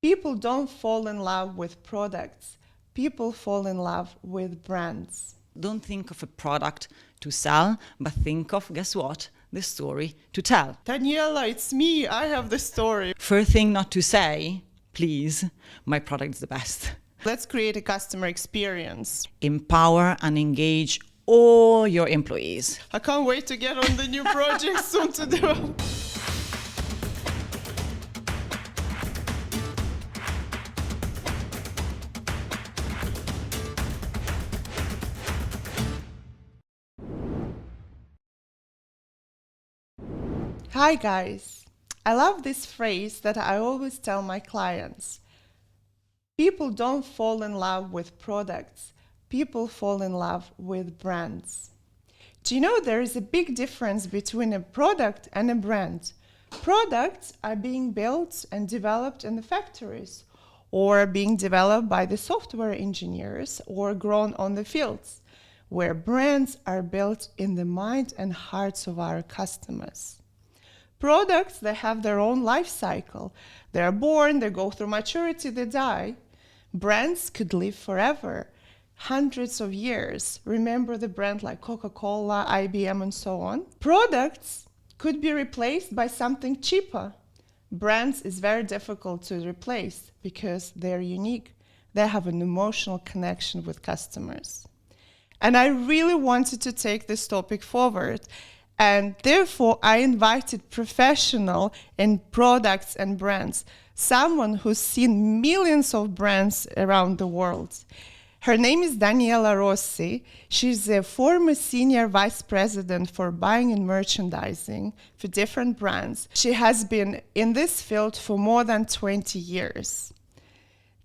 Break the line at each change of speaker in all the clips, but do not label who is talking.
People don't fall in love with products. People fall in love with brands.
Don't think of a product to sell, but think of, guess what? The story to tell.
Daniela, it's me. I have the story.
First thing not to say, please, my product is the best.
Let's create a customer experience.
Empower and engage all your employees.
I can't wait to get on the new project soon to do. Hi guys. I love this phrase that I always tell my clients. People don't fall in love with products. People fall in love with brands. Do you know there is a big difference between a product and a brand? Products are being built and developed in the factories, or being developed by the software engineers, or grown on the fields, where brands are built in the mind and hearts of our customers. Products, they have their own life cycle. They are born, they go through maturity, they die. Brands could live forever, hundreds of years. Remember the brand like Coca-Cola, IBM, and so on. Products could be replaced by something cheaper. Brands is very difficult to replace because they're unique. They have an emotional connection with customers. And I really wanted to take this topic forward. And therefore, I invited professional in products and brands, someone who's seen millions of brands around the world. Her name is Daniela Rossi. She's a former senior vice president for buying and merchandising for different brands. She has been in this field for more than 20 years.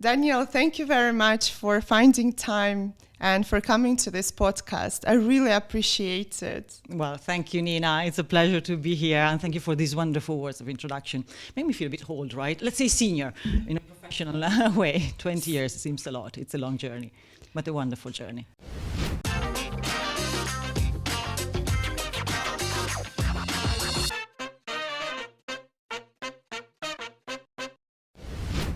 Daniela, thank you very much for finding time and for coming to this podcast. I really appreciate it.
Well, thank you, Nina. It's a pleasure to be here, and thank you for these wonderful words of introduction. Make me feel a bit old, right? Let's say senior in a professional way. 20 years seems a lot. It's a long journey, but a wonderful journey.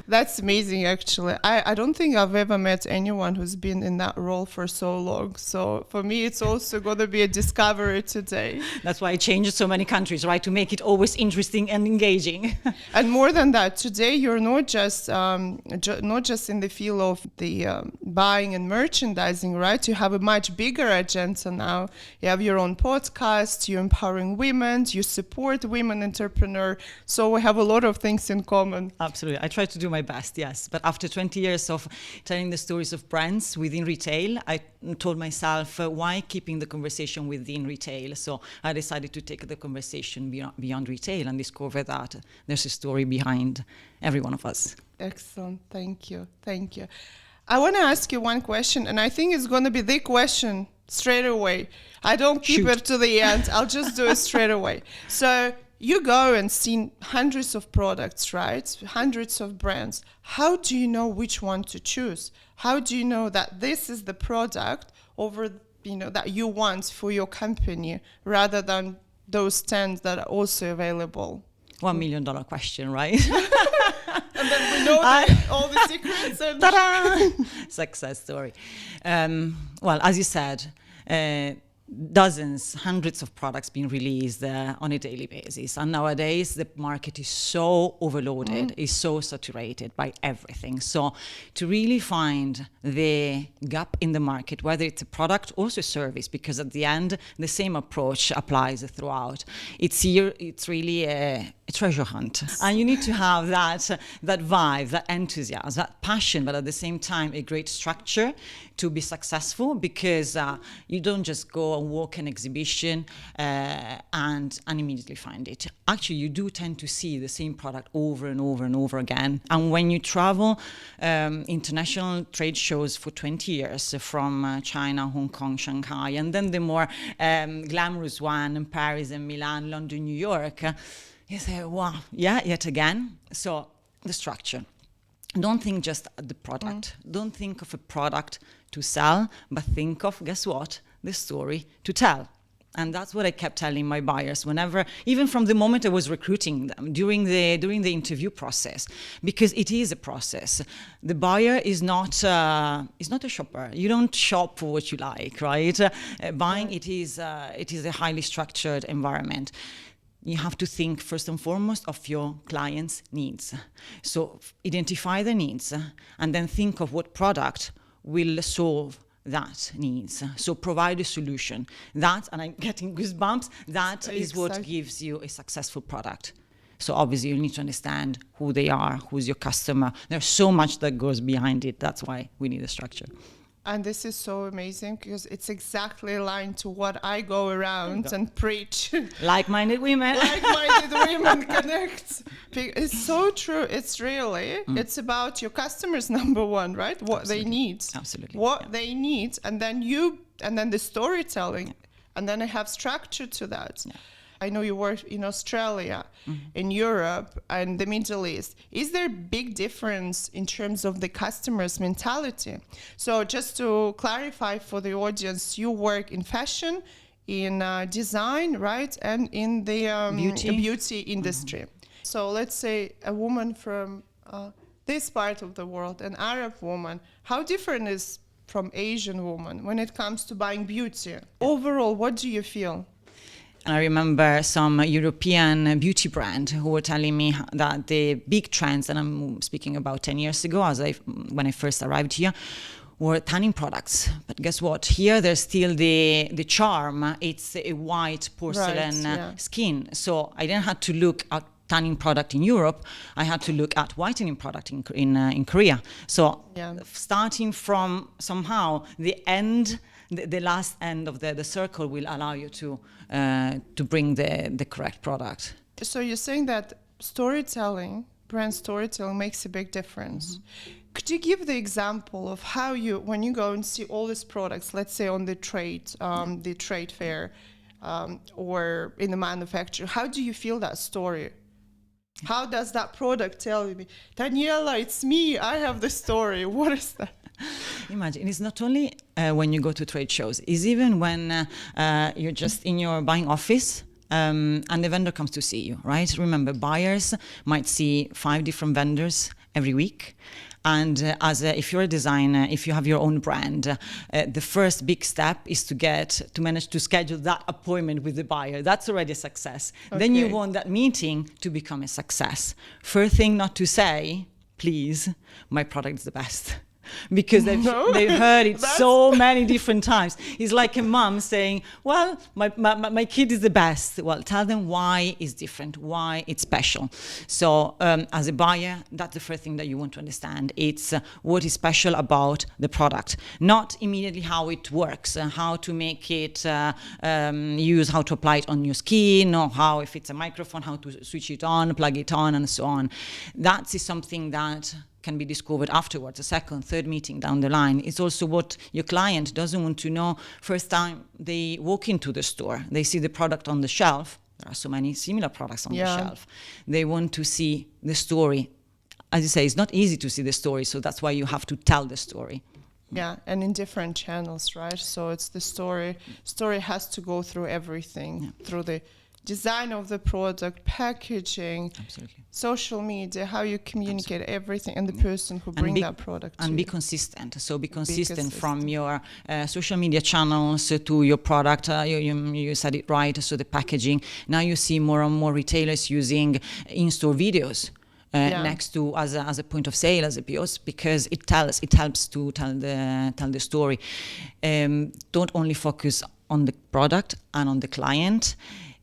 That's amazing, actually. I don't think I've ever met anyone who's been in that role for so long. So for me, it's also going to be a discovery today.
That's why I changed so many countries, right? To make it always interesting and engaging.
And more than that, today you're not just in the field of the buying and merchandising, right? You have a much bigger agenda now. You have your own podcast, you're empowering women, you support women entrepreneurs. So we have a lot of things in common.
Absolutely. I try to do my best, yes. But after 20 years of telling the stories of brands within retail, I told myself, why keeping the conversation within retail? So I decided to take the conversation beyond retail and discover that there's a story behind every one of us.
Excellent. Thank you. Thank you. I want to ask you one question, and I think it's going to be the question straight away. I don't keep it to the end. I'll just do it straight away. So you go and see hundreds of products, right? Hundreds of brands. How do you know which one to choose? How do you know that this is the product that you want for your company rather than those 10 that are also available?
$1 million question, right?
And then we know all the secrets. And
Ta-da! Success story. Well, as you said, dozens, hundreds of products being released on a daily basis. And nowadays, the market is so overloaded, is so saturated by everything. So to really find the gap in the market, whether it's a product or a service, because at the end, the same approach applies throughout. It's really a treasure hunt. And you need to have that vibe, that enthusiasm, that passion, but at the same time, a great structure to be successful, because you don't just go and walk an exhibition and immediately find it. Actually, you do tend to see the same product over and over and over again. And when you travel international trade shows for 20 years from China, Hong Kong, Shanghai, and then the more glamorous one in Paris and Milan, London, New York, you say, wow, yeah, yet again. So the structure. Don't think just the product. Don't think of a product to sell, but think of, guess what? The story to tell. And that's what I kept telling my buyers whenever, even from the moment I was recruiting them during the interview process, because it is a process. The buyer is not a shopper. You don't shop for what you like, right? Buying, it is a highly structured environment. You have to think first and foremost of your client's needs. So identify their needs and then think of what product will solve that needs. So provide a solution. That, and I'm getting goosebumps, that is what gives you a successful product. So obviously you need to understand who they are, who's your customer. There's so much that goes behind it. That's why we need a structure.
And this is so amazing because it's exactly aligned to what I go around and preach.
Like-minded women.
Like-minded women connect. It's so true. It's really, it's about your customers, number one, right? What they need.
Absolutely.
What they need. And then the storytelling. And then I have structure to that. Yeah. I know you work in Australia, in Europe, and the Middle East. Is there a big difference in terms of the customer's mentality? So just to clarify for the audience, you work in fashion, in design, right? And in the beauty industry. So let's say a woman from this part of the world, an Arab woman, how different is from Asian woman when it comes to buying beauty? Overall, what do you feel?
And I remember some European beauty brand who were telling me that the big trends, and I'm speaking about 10 years ago, when I first arrived here, were tanning products. But guess what? Here there's still the charm. It's a white porcelain skin. So I didn't have to look at tanning product in Europe. I had to look at whitening product in Korea. So starting from somehow the end, the last end of the circle will allow you to bring the correct product.
So you're saying that storytelling, brand storytelling, makes a big difference. Could you give the example of how when you go and see all these products, let's say on the trade fair, or in the manufacturer, how do you feel that story? How does that product tell me, Daniela, it's me, I have the story? What is that?
Imagine, it's not only when you go to trade shows, it's even when you're just in your buying office and the vendor comes to see you, right? Remember, buyers might see 5 different vendors every week. And if you're a designer, if you have your own brand, the first big step is to manage to schedule that appointment with the buyer. That's already a success. Okay. Then you want that meeting to become a success. First thing not to say, please, my product is the best. Because they've heard it so many different times. It's like a mom saying, well, my kid is the best. Well, tell them why it's different, why it's special. So as a buyer, that's the first thing that you want to understand. It's what is special about the product, not immediately how it works, how to make it use, how to apply it on your skin, or how, if it's a microphone, how to switch it on, plug it on, and so on. That is something that can be discovered afterwards, a second, third meeting down the line. It's also what your client doesn't want to know first time they walk into the store. They see the product on the shelf. There are so many similar products on the shelf. They want to see the story. As you say, it's not easy to see the story, so that's why you have to tell the story.
Yeah, and in different channels, right? So it's the story. Story has to go through everything, through the design of the product, packaging, social media, how you communicate everything, and the person who brings that product to you.
And be consistent. So be consistent from your social media channels to your product. You said it right, so the packaging. Now you see more and more retailers using in-store videos. Next to as a point of sale, as a POS, because it helps to tell the story. Don't only focus on the product and on the client.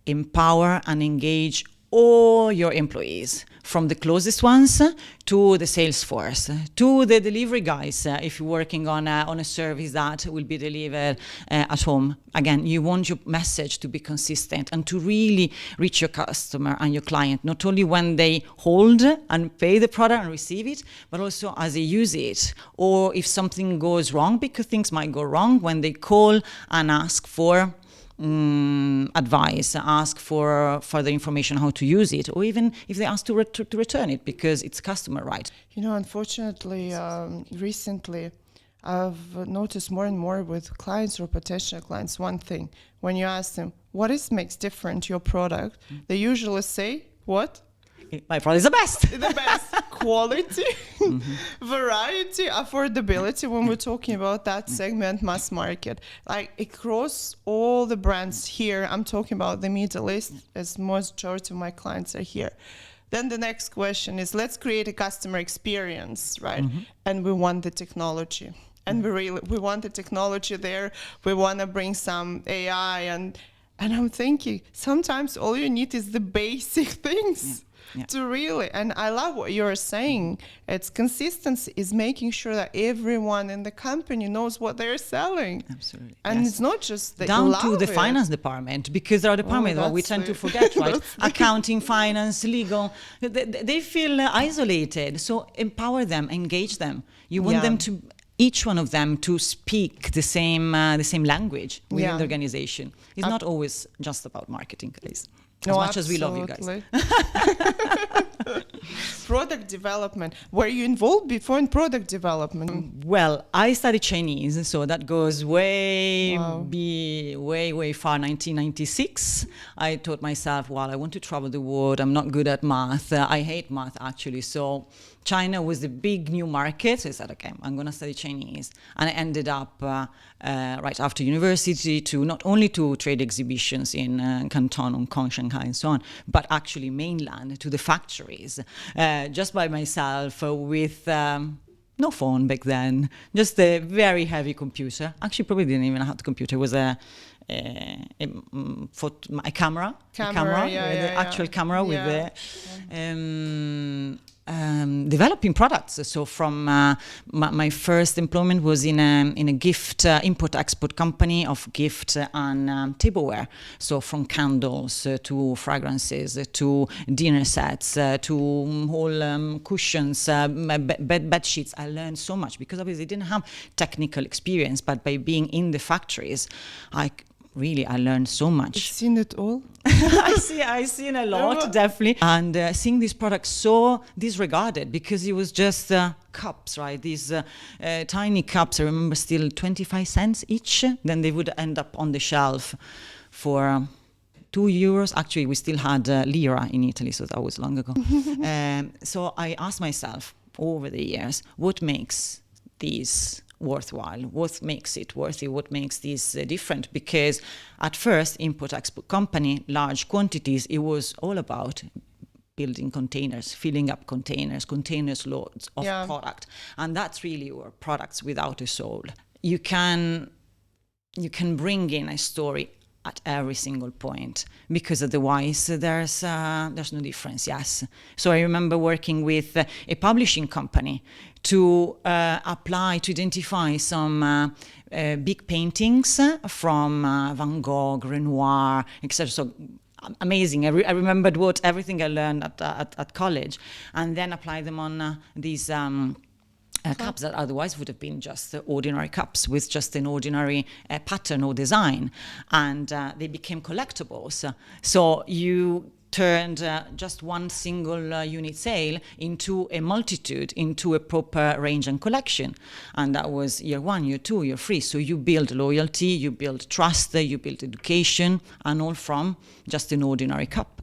Empower and engage all your employees, from the closest ones to the sales force, to the delivery guys, if you're working on a service that will be delivered at home. Again, you want your message to be consistent and to really reach your customer and your client, not only when they hold and pay the product and receive it, but also as they use it, or if something goes wrong, because things might go wrong when they call and ask for advice, ask for further information how to use it, or even if they ask to return it because it's customer right.
Unfortunately, recently I've noticed more and more with clients or potential clients, one thing, when you ask them, what makes different your product? They usually say, what?
My product is the best.
The best. Quality, variety, affordability, when we're talking about that segment, mass market. Like across all the brands here, I'm talking about the Middle East, as majority of my clients are here. Then the next question is, let's create a customer experience, right? And we want the technology. And we want the technology there. We want to bring some AI. And I'm thinking, sometimes all you need is the basic things. To really, and I love what you're saying. It's consistency is making sure that everyone in the company knows what they're selling.
Absolutely.
And it's not just that
down to the finance department, because there are departments we tend to forget, right? Accounting, finance, legal. They feel isolated. So empower them, engage them. You want them to, each one of them, to speak the same language within the organization. It's not always just about marketing, guys. As much as we love you guys.
Product development. Were you involved before in product development?
Well, I studied Chinese, so that goes way far, 1996. I taught myself, well, I want to travel the world. I'm not good at math. I hate math, actually. So China was the big new market. So I said, okay, I'm going to study Chinese. And I ended up right after university to not only to trade exhibitions in Canton, Hong Kong, Shanghai, and so on, but actually mainland to the factories, just by myself with no phone back then, just a very heavy computer. Actually, probably didn't even have the computer. It was a camera, the actual camera with the developing products. So from my first employment was in a gift import-export company of gift and tableware. So from candles to fragrances to dinner sets to whole cushions, bed sheets. I learned so much because obviously I didn't have technical experience, but by being in the factories, I learned so much.
You've seen it all?
I've seen a lot, definitely. And seeing these products so disregarded because it was just cups, right? These tiny cups, I remember still 25 cents each. Then they would end up on the shelf for €2. Actually, we still had lira in Italy, so that was long ago. So I asked myself over the years, what makes these worthwhile, what makes it worthy, what makes this different? Because at first, import-export company, large quantities, it was all about building containers, filling up containers loads of product. And that's really your products without a soul. You can bring in a story at every single point, because otherwise there's no difference. Yes. So I remember working with a publishing company to identify some big paintings from Van Gogh, Renoir, etc. So amazing. I remembered everything I learned at college, and then apply them on these cups that otherwise would have been just ordinary cups with just an ordinary pattern or design, and they became collectibles. So you turned just one single unit sale into a multitude, into a proper range and collection. And that was year 1, year 2, year 3. So you build loyalty, you build trust, you build education, and all from just an ordinary cup,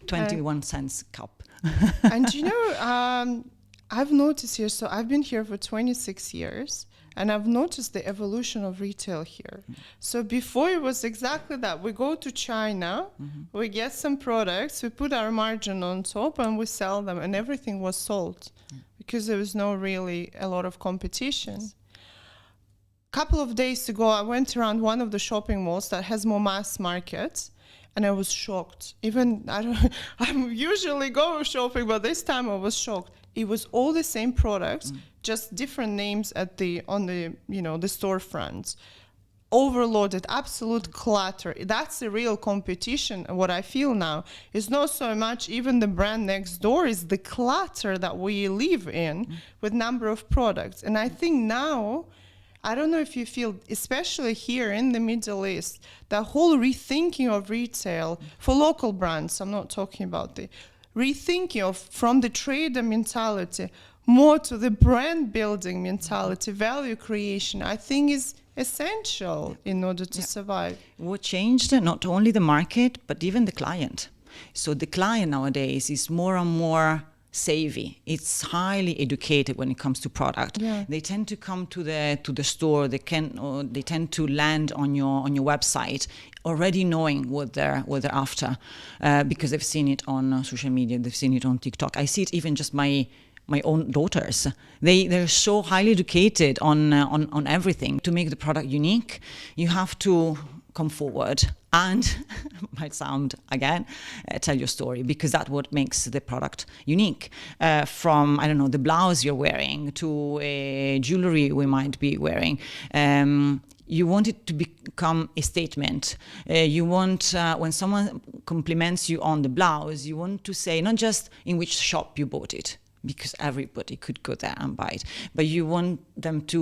21 cents cup.
And I've noticed here, so I've been here for 26 years, and I've noticed the evolution of retail here. So before it was exactly that. We go to China, we get some products, we put our margin on top, and we sell them, and everything was sold because there was no really a lot of competition. Couple of days ago, I went around one of the shopping malls that has more mass markets, and I was shocked. Even I usually go shopping, but this time I was shocked. It was all the same products, just different names on the storefronts. Overloaded, absolute clutter. That's the real competition. What I feel now is not so much even the brand next door, is the clutter that we live in with number of products. And I think now, I don't know if you feel, especially here in the Middle East, the whole rethinking of retail for local brands, I'm not talking about the rethinking of from the trader mentality, more to the brand building mentality, value creation, I think is essential in order to survive.
What changed, not only the market, but even the client. So the client nowadays is more and more savvy. It's highly educated when it comes to product.
Yeah.
They tend to come to the store. They tend to land on your website already knowing what they're after, because they've seen it on social media. They've seen it on TikTok. I see it even just my own daughters. They're so highly educated on everything. To make the product unique, you have to come forward and might sound again tell your story, because that's what makes the product unique. From, I don't know, the blouse you're wearing to jewelry we might be wearing. You want it to become a statement. You want, when someone compliments you on the blouse, you want to say not just in which shop you bought it, because everybody could go there and buy it. But you want them to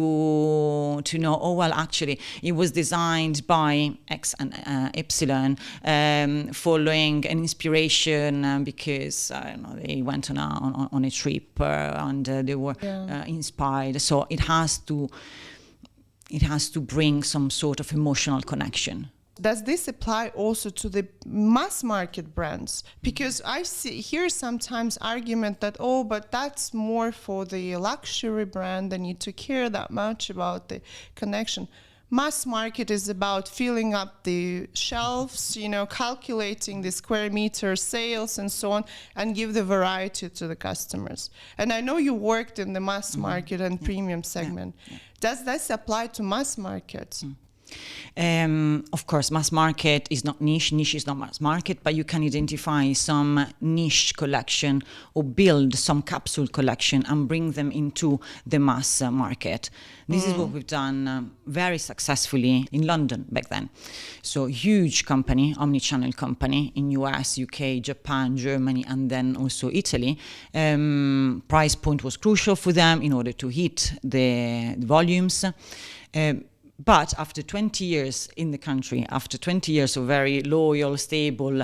know, oh, well, actually, it was designed by X and Y, following an inspiration because, I don't know, they went on a trip and they were inspired. So it has to bring some sort of emotional connection.
Does this apply also to the mass market brands? Because I hear sometimes argument that, oh, but that's more for the luxury brand. They need to care that much about the connection. Mass market is about filling up the shelves, calculating the square meter sales and so on, and give the variety to the customers. And I know you worked in the mass market and premium segment. Yeah. Does this apply to mass markets?
Of course, mass market is not niche is not mass market, but you can identify some niche collection or build some capsule collection and bring them into the mass market. This is what we've done very successfully in London back then. So huge company, omni-channel company in US, UK, Japan, Germany, and then also Italy. Price point was crucial for them in order to hit the volumes. But after 20 years in the country, after 20 years of very loyal, stable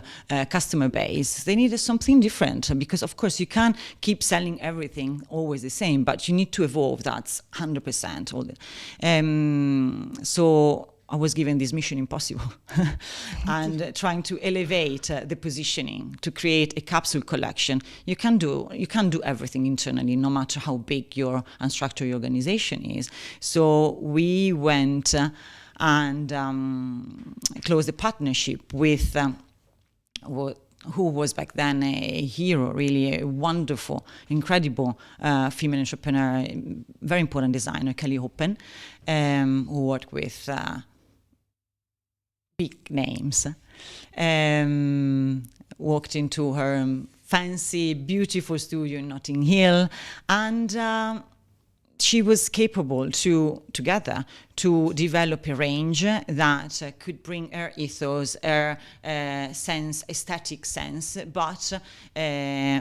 customer base, they needed something different, because, of course, you can't keep selling everything always the same, but you need to evolve. That's 100%. So I was given this mission impossible and trying to elevate the positioning to create a capsule collection. You can do everything internally, no matter how big your and structured your organization is. So we went and closed a partnership with who was back then a hero, really a wonderful, incredible female entrepreneur, very important designer, Kelly Hoppen, who worked with big names. Walked into her fancy, beautiful studio in Notting Hill, and she was capable together to develop a range that could bring her ethos, her aesthetic sense, but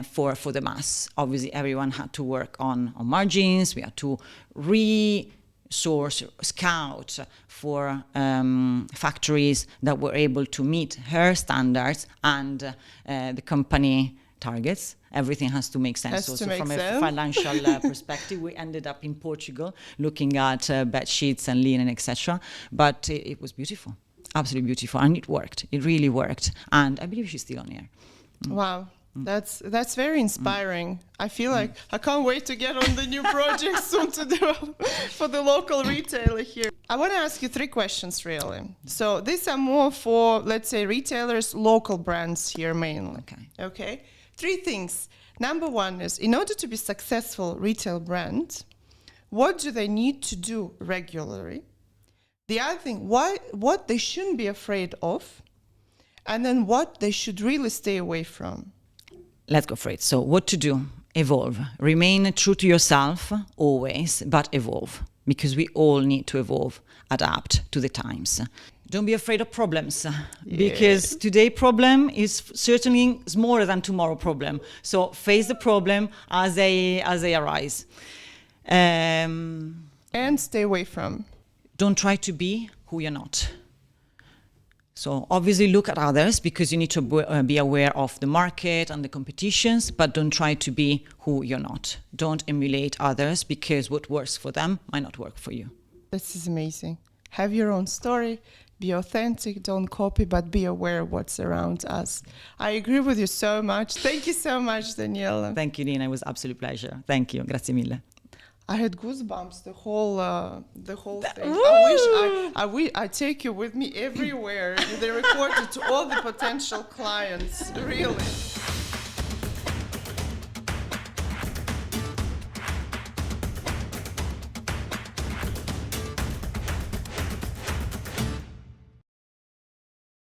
for the mass. Obviously, everyone had to work on margins. We had to scout for factories that were able to meet her standards and the company targets. Everything has to make sense. Also, from a financial perspective, we ended up in Portugal looking at bed sheets and linen, etc. But it was beautiful, absolutely beautiful, and it worked. It really worked, and I believe she's still on air.
Wow. That's very inspiring. I feel like I can't wait to get on the new project soon to develop for the local retailer here. I want to ask you 3 questions, really. So these are more for, let's say, retailers, local brands here mainly. Okay. 3 things. Number 1 is, in order to be successful retail brand, what do they need to do regularly? The other thing, what they shouldn't be afraid of, and then what they should really stay away from.
Let's go for it. So what to do? Evolve. Remain true to yourself always, but evolve, because we all need to evolve, adapt to the times. Don't be afraid of problems, because today problem is certainly smaller than tomorrow problem. So face the problem as they arise.
And stay away from.
Don't try to be who you're not. So obviously look at others because you need to be aware of the market and the competitions, but don't try to be who you're not. Don't emulate others because what works for them might not work for you.
This is amazing. Have your own story, be authentic, don't copy, but be aware of what's around us. I agree with you so much. Thank you so much, Daniela.
Thank you, Nina. It was an absolute pleasure. Thank you. Grazie mille.
I had goosebumps the whole thing.
Woo!
I wish I take you with me everywhere. They recorded to all the potential clients. Really.